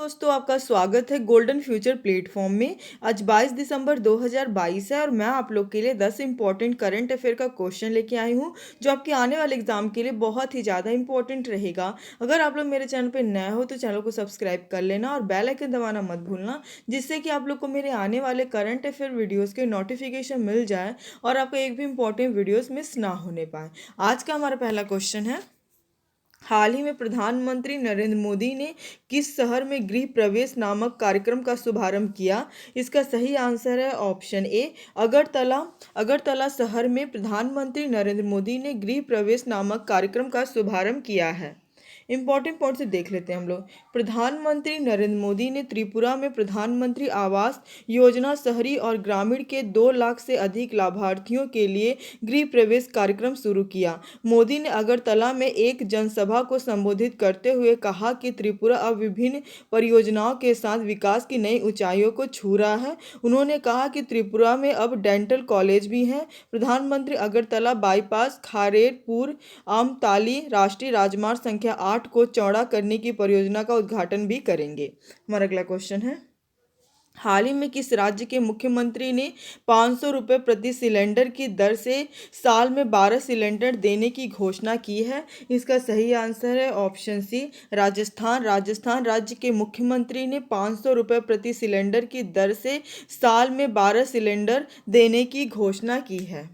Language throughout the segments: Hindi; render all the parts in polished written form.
दोस्तों, आपका स्वागत है गोल्डन फ्यूचर प्लेटफॉर्म में। आज 22 दिसंबर 2022 है और मैं आप लोग के लिए 10 इंपॉर्टेंट करंट अफेयर का क्वेश्चन लेके आई हूँ जो आपके आने वाले एग्जाम के लिए बहुत ही ज़्यादा इंपॉर्टेंट रहेगा। अगर आप लोग मेरे चैनल पे नए हो तो चैनल को सब्सक्राइब कर लेना और बेल आइकन दबाना मत भूलना, जिससे कि आप लोग को मेरे आने वाले करंट अफेयर वीडियोज़ के नोटिफिकेशन मिल जाए और आपको एक भी इंपॉर्टेंट वीडियोज़ मिस ना होने पाए। आज का हमारा पहला क्वेश्चन है, हाल ही में प्रधानमंत्री नरेंद्र मोदी ने किस शहर में गृह प्रवेश नामक कार्यक्रम का शुभारंभ किया? इसका सही आंसर है ऑप्शन ए अगरतला। अगरतला शहर में प्रधानमंत्री नरेंद्र मोदी ने गृह प्रवेश नामक कार्यक्रम का शुभारंभ किया है। इंपॉर्टेंट पॉइंट से देख लेते हैं हम लोग। प्रधानमंत्री नरेंद्र मोदी ने त्रिपुरा में प्रधानमंत्री आवास योजना शहरी और ग्रामीण के 2 लाख से अधिक लाभार्थियों के लिए गृह प्रवेश कार्यक्रम शुरू किया। मोदी ने अगरतला में एक जनसभा को संबोधित करते हुए कहा कि त्रिपुरा अब विभिन्न परियोजनाओं के साथ विकास की नई ऊंचाइयों को छू रहा है। उन्होंने कहा कि त्रिपुरा में अब डेंटल कॉलेज भी हैं। प्रधानमंत्री अगरतला बाईपास, खारेरपुर आमताली राष्ट्रीय राजमार्ग संख्या 8 को चौड़ा करने की परियोजना का उद्घाटन भी करेंगे। हमारा अगला क्वेश्चन है, हाल ही में किस राज्य के मुख्यमंत्री ने 500 रुपये प्रति सिलेंडर की दर से साल में 12 सिलेंडर देने की घोषणा की है? इसका सही आंसर है ऑप्शन सी राजस्थान। राजस्थान राज्य के मुख्यमंत्री ने 500 रुपये प्रति सिलेंडर की दर से साल में 12 सिलेंडर देने की घोषणा की है।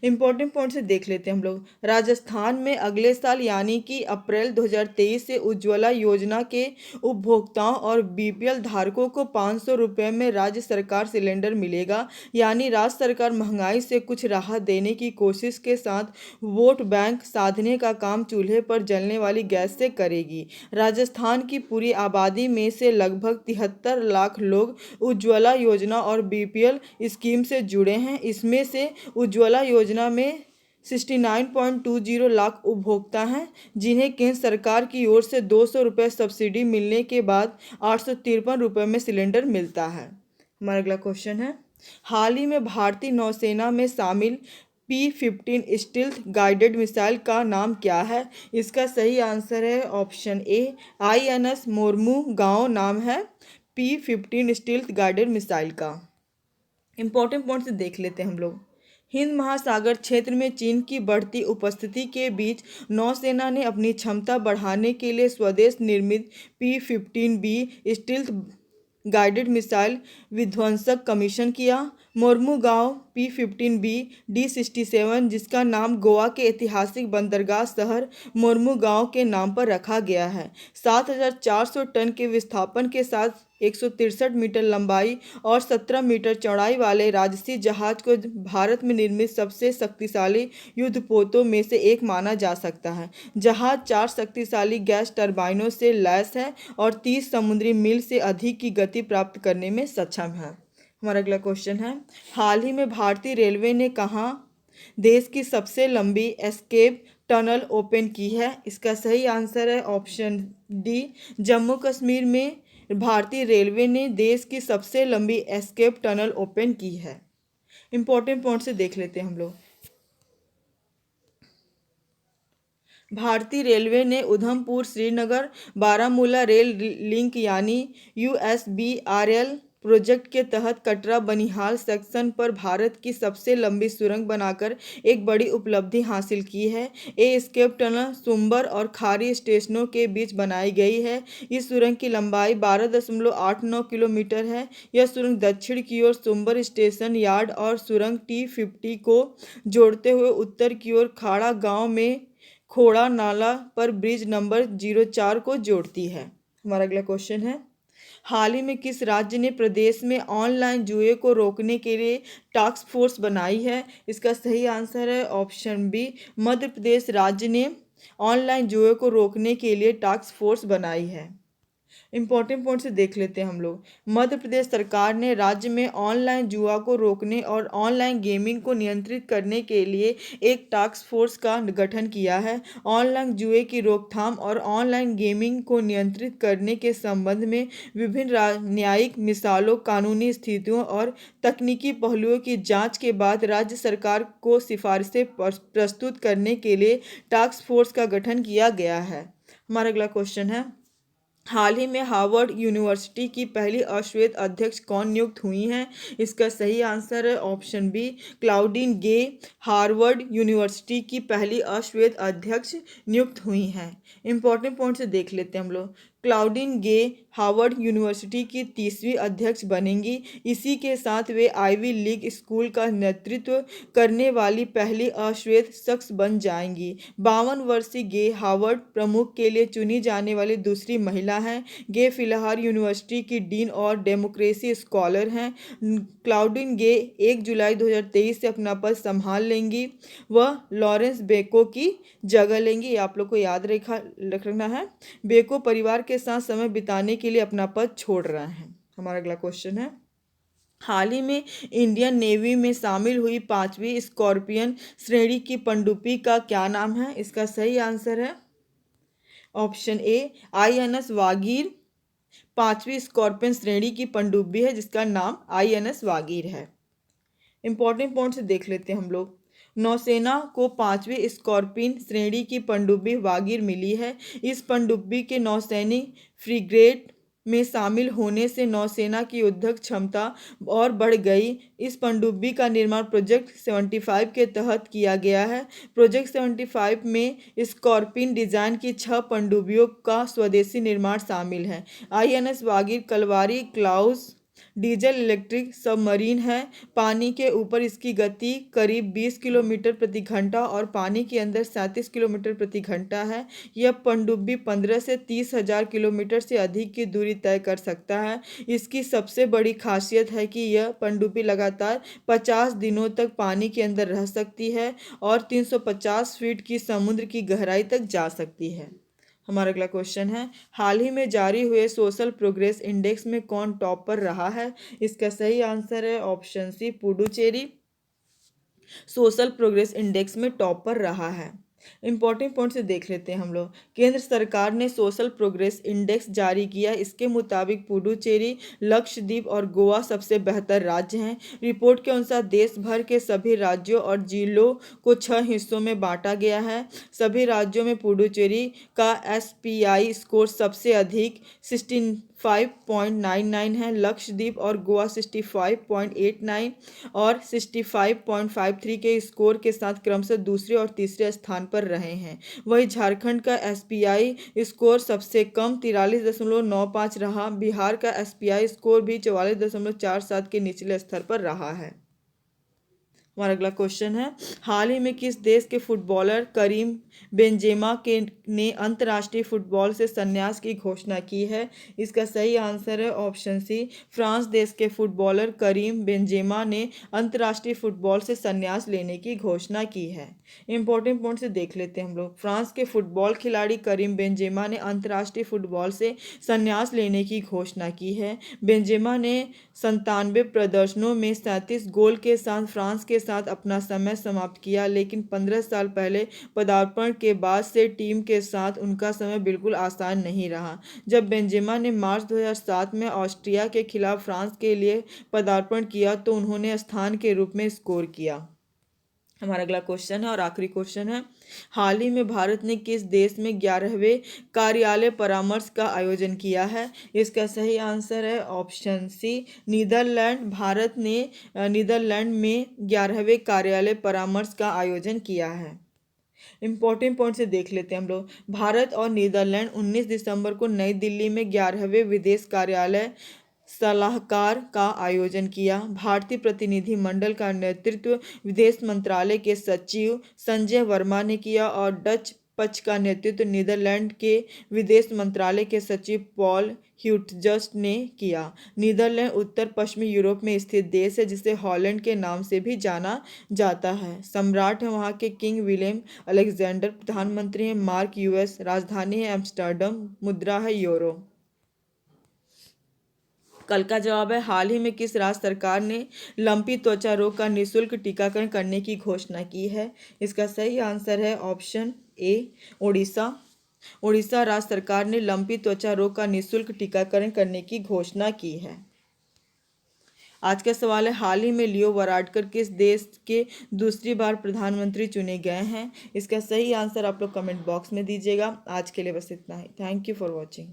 इंपॉर्टेंट पॉइंट से देख लेते हैं हम लोग। राजस्थान में अगले साल यानी कि अप्रैल 2023 से उज्ज्वला योजना के उपभोक्ताओं और बीपीएल धारकों को 500 रुपये में राज्य सरकार सिलेंडर मिलेगा। यानी राज्य सरकार महंगाई से कुछ राहत देने की कोशिश के साथ वोट बैंक साधने का काम चूल्हे पर जलने वाली गैस से करेगी। राजस्थान की पूरी आबादी में से लगभग 73 लाख लोग उज्ज्वला योजना और बीपीएल स्कीम से जुड़े हैं। इसमें से उज्ज्वला योजना में 69.20 लाख उपभोक्ता हैं, जिन्हें केंद्र सरकार की ओर से 200 रुपये सब्सिडी मिलने के बाद 853 रुपये में सिलेंडर मिलता है। हमारा अगला क्वेश्चन है, हाल ही में भारतीय नौसेना में शामिल P-15 स्टील्थ गाइडेड मिसाइल का नाम क्या है? इसका सही आंसर है ऑप्शन ए INS मोरमुगांव नाम है P-15 स्टील्थ गाइडेड मिसाइल का। इंपॉर्टेंट पॉइंट से देख लेते हैं हम लोग। हिंद महासागर क्षेत्र में चीन की बढ़ती उपस्थिति के बीच नौसेना ने अपनी क्षमता बढ़ाने के लिए स्वदेश निर्मित P-15B स्टील्थ गाइडेड मिसाइल विध्वंसक कमीशन किया। मोरमुगांव P-15B D-67, जिसका नाम गोवा के ऐतिहासिक बंदरगाह शहर मोरमुगांव के नाम पर रखा गया है, 7,400 टन के विस्थापन के साथ 163 मीटर लंबाई और 17 मीटर चौड़ाई वाले राजसी जहाज को भारत में निर्मित सबसे शक्तिशाली युद्धपोतों में से एक माना जा सकता है। जहाज 4 शक्तिशाली गैस टर्बाइनों से लैस है और 30 समुद्री मील से अधिक की गति प्राप्त करने में सक्षम है। हमारा अगला क्वेश्चन है, हाल ही में भारतीय रेलवे ने कहाँ देश की सबसे लंबी एस्केप टनल ओपन की है? इसका सही आंसर है ऑप्शन डी जम्मू कश्मीर में भारतीय रेलवे ने देश की सबसे लंबी एस्केप टनल ओपन की है। इंपॉर्टेंट पॉइंट से देख लेते हैं हम लोग। भारतीय रेलवे ने उधमपुर श्रीनगर बारामूला रेल लिंक यानी USBRL प्रोजेक्ट के तहत कटरा बनिहाल सेक्शन पर भारत की सबसे लंबी सुरंग बनाकर एक बड़ी उपलब्धि हासिल की है। ये एस्केप टनल सुंबर और खारी स्टेशनों के बीच बनाई गई है। इस सुरंग की लंबाई 12.89 किलोमीटर है। यह सुरंग दक्षिण की ओर सुंबर स्टेशन यार्ड और सुरंग T-50 को जोड़ते हुए उत्तर की ओर खाड़ा गांव में खोड़ा नाला पर ब्रिज नंबर 04 को जोड़ती है। हमारा अगला क्वेश्चन है, हाल ही में किस राज्य ने प्रदेश में ऑनलाइन जुए को रोकने के लिए टास्क फोर्स बनाई है? इसका सही आंसर है ऑप्शन बी मध्य प्रदेश राज्य ने ऑनलाइन जुए को रोकने के लिए टास्क फोर्स बनाई है। इंपॉर्टेंट पॉइंट से देख लेते हैं हम लोग। मध्य प्रदेश सरकार ने राज्य में ऑनलाइन जुआ को रोकने और ऑनलाइन गेमिंग को नियंत्रित करने के लिए एक टास्क फोर्स का गठन किया है। ऑनलाइन जुए की रोकथाम और ऑनलाइन गेमिंग को नियंत्रित करने के संबंध में विभिन्न न्यायिक मिसालों, कानूनी स्थितियों और तकनीकी पहलुओं की जांच के बाद राज्य सरकार को सिफारिशें प्रस्तुत करने के लिए टास्क फोर्स का गठन किया गया है। हमारा अगला क्वेश्चन है, हाल ही में हार्वर्ड यूनिवर्सिटी की पहली अश्वेत अध्यक्ष कौन नियुक्त हुई हैं? इसका सही आंसर है ऑप्शन बी, क्लाउडीन गे हार्वर्ड यूनिवर्सिटी की पहली अश्वेत अध्यक्ष नियुक्त हुई हैं। इंपॉर्टेंट पॉइंट से देख लेते हैं हम लोग। क्लाउडीन गे हार्वर्ड यूनिवर्सिटी की 30वीं अध्यक्ष बनेंगी। इसी के साथ वे आईवी लीग स्कूल का नेतृत्व करने वाली पहली अश्वेत शख्स बन जाएंगी। 52 वर्षीय गे हार्वर्ड प्रमुख के लिए चुनी जाने वाली दूसरी महिला हैं। गे फिलहाल यूनिवर्सिटी की डीन और डेमोक्रेसी स्कॉलर हैं। क्लाउडीन गे 1 जुलाई 2023 से अपना पद संभाल लेंगी। वह लॉरेंस बेको की जगह लेंगी। ये आप लोग को याद रखना है। बेको परिवार के साथ समय बिताने के लिए अपना पद छोड़ रहे हैं। हमारा अगला क्वेश्चन है, हाल ही में इंडियन नेवी में शामिल हुई 5वीं स्कॉर्पियन श्रेणी की पनडुब्बी का क्या नाम है? इसका सही आंसर है ऑप्शन ए, INS वागीर 5वीं स्कॉर्पियन श्रेणी की पनडुब्बी है जिसका नाम INS वागीर है। इंपॉर्टेंट पॉइंट से देख लेते हैं हम लोग। नौसेना को 5वीं स्कॉर्पियन श्रेणी की पनडुब्बी वागीर मिली है। इस पनडुब्बी के नौसैनिक फ्रिगेट में शामिल होने से नौसेना की युद्धक क्षमता और बढ़ गई। इस पनडुब्बी का निर्माण प्रोजेक्ट 75 के तहत किया गया है। प्रोजेक्ट 75 में स्कॉर्पियन डिजाइन की 6 पनडुब्बियों का स्वदेशी निर्माण शामिल है। INS Vagir Kalvari class diesel electric submarine है। पानी के ऊपर इसकी गति करीब 20 किलोमीटर प्रति घंटा और पानी के अंदर 37 किलोमीटर प्रति घंटा है। यह पनडुब्बी 15 से 30,000 किलोमीटर से अधिक की दूरी तय कर सकता है। इसकी सबसे बड़ी खासियत है कि यह पनडुब्बी लगातार 50 दिनों तक पानी के अंदर रह सकती है और 350 फीट की समुद्र की गहराई तक जा सकती है। हमारा अगला क्वेश्चन है, हाल ही में जारी हुए सोशल प्रोग्रेस इंडेक्स में कौन टॉप पर रहा है? इसका सही आंसर है option C, Puducherry social progress index में टॉप पर रहा है। इंपॉर्टेंट पॉइंट से देख लेते हैं हम लोग। केंद्र सरकार ने सोशल प्रोग्रेस इंडेक्स जारी किया। इसके मुताबिक पुडुचेरी, लक्षद्वीप और गोवा सबसे बेहतर राज्य हैं। रिपोर्ट के अनुसार देश भर के सभी राज्यों और जिलों को 6 हिस्सों में बांटा गया है। सभी राज्यों में पुडुचेरी का SPI स्कोर सबसे अधिक 65.99 है। लक्षद्वीप और गोवा 65.89 और 65.53 के स्कोर के साथ क्रमशः दूसरे और तीसरे स्थान पर रहे हैं। वहीं झारखंड का SPI स्कोर सबसे कम 43.95 रहा। बिहार का SPI स्कोर भी 44.47 के निचले स्तर पर रहा है। हमारा अगला क्वेश्चन है, हाल ही में किस देश के फुटबॉलर करीम बेंजेमा ने अंतर्राष्ट्रीय फुटबॉल से संन्यास की घोषणा की है? इसका सही आंसर है ऑप्शन सी, फ्रांस देश के फुटबॉलर करीम बेंजेमा ने अंतर्राष्ट्रीय फुटबॉल से संन्यास लेने की घोषणा की है। इंपॉर्टेंट पॉइंट से देख लेते हैं हम लोग। फ्रांस के फुटबॉल खिलाड़ी करीम बेंजेमा ने अंतर्राष्ट्रीय फुटबॉल से संन्यास लेने की घोषणा की है। बेंजेमा ने 97 प्रदर्शनों में 37 गोल के साथ फ्रांस के साथ अपना समय समाप्त किया, लेकिन 15 साल पहले पदार्पण के बाद से टीम के साथ उनका समय बिल्कुल आसान नहीं रहा। जब बेंजेमा ने मार्च 2007 में ऑस्ट्रिया के खिलाफ फ्रांस के लिए पदार्पण किया तो उन्होंने स्थान के रूप में स्कोर किया। हमारा अगला क्वेश्चन है और आखिरी क्वेश्चन है, हाल ही में भारत ने किस देश में 11वें कार्यालय परामर्श का आयोजन किया है? इसका सही आंसर है ऑप्शन सी, नीदरलैंड। भारत ने नीदरलैंड में 11वें कार्यालय परामर्श का आयोजन किया है। इंपॉर्टेंट पॉइंट से देख लेते हैं हम लोग। भारत और नीदरलैंड 19 दिसंबर को नई दिल्ली में 11वें विदेश कार्यालय सलाहकार का आयोजन किया। भारतीय प्रतिनिधि मंडल का नेतृत्व विदेश मंत्रालय के सचिव संजय वर्मा ने किया और डच पक्ष का नेतृत्व नीदरलैंड के विदेश मंत्रालय के सचिव पॉल ह्यूटजस्ट ने किया। नीदरलैंड उत्तर पश्चिमी यूरोप में स्थित देश है जिसे हॉलैंड के नाम से भी जाना जाता है। सम्राट है वहाँ के किंग विलियम अलेक्जेंडर। प्रधानमंत्री है मार्क US। राजधानी है एम्स्टर्डम। मुद्रा है यूरो। कल का जवाब है, हाल ही में किस राज्य सरकार ने लंपी त्वचा रोग का निःशुल्क टीकाकरण करने की घोषणा की है? इसका सही आंसर है ऑप्शन ए, उड़ीसा। उड़ीसा राज्य सरकार ने लंपी त्वचा रोग का निःशुल्क टीकाकरण करने की घोषणा की है। आज का सवाल है, हाल ही में लियो वाराडकर किस देश के दूसरी बार प्रधानमंत्री चुने गए हैं? इसका सही आंसर आप लोग कमेंट बॉक्स में दीजिएगा। आज के लिए बस इतना ही। Thank you for watching.